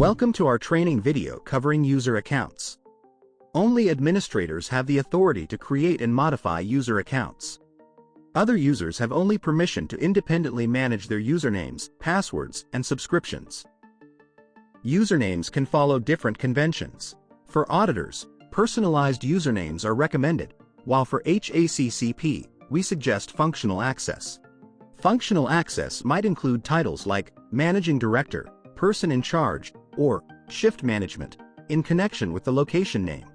Welcome to our training video covering user accounts. Only administrators have the authority to create and modify user accounts. Other users have only permission to independently manage their usernames, passwords, and subscriptions. Usernames can follow different conventions. For auditors, personalized usernames are recommended, while for HACCP, we suggest functional access. Functional access might include titles like Managing Director, Person in Charge, or Shift Management, in connection with the location name.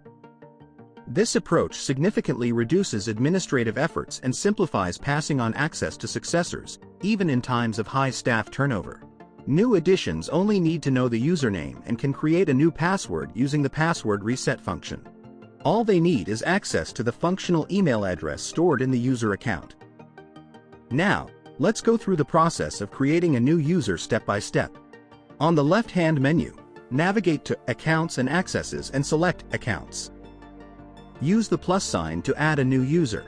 This approach significantly reduces administrative efforts and simplifies passing on access to successors, even in times of high staff turnover. New additions only need to know the username and can create a new password using the password reset function. All they need is access to the functional email address stored in the user account. Now, let's go through the process of creating a new user step by step. On the left-hand menu, navigate to Accounts and Accesses and select Accounts. Use the plus sign to add a new user.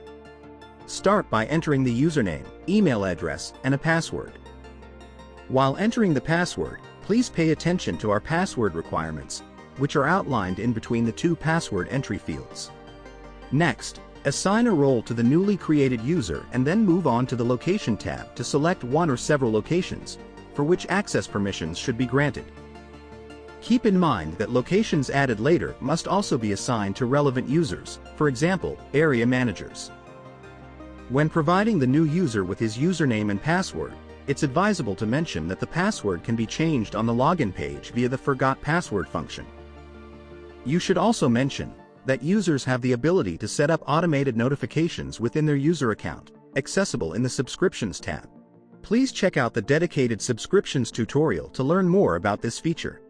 Start by entering the username, email address, and a password. While entering the password, please pay attention to our password requirements, which are outlined in between the two password entry fields. Next, assign a role to the newly created user and then move on to the Location tab to select one or several locations, for which access permissions should be granted. Keep in mind that locations added later must also be assigned to relevant users, for example, area managers. When providing the new user with his username and password, it's advisable to mention that the password can be changed on the login page via the Forgot Password function. You should also mention that users have the ability to set up automated notifications within their user account, accessible in the Subscriptions tab. Please check out the dedicated subscriptions tutorial to learn more about this feature.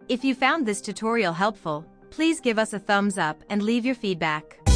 If you found this tutorial helpful, please give us a thumbs up and leave your feedback.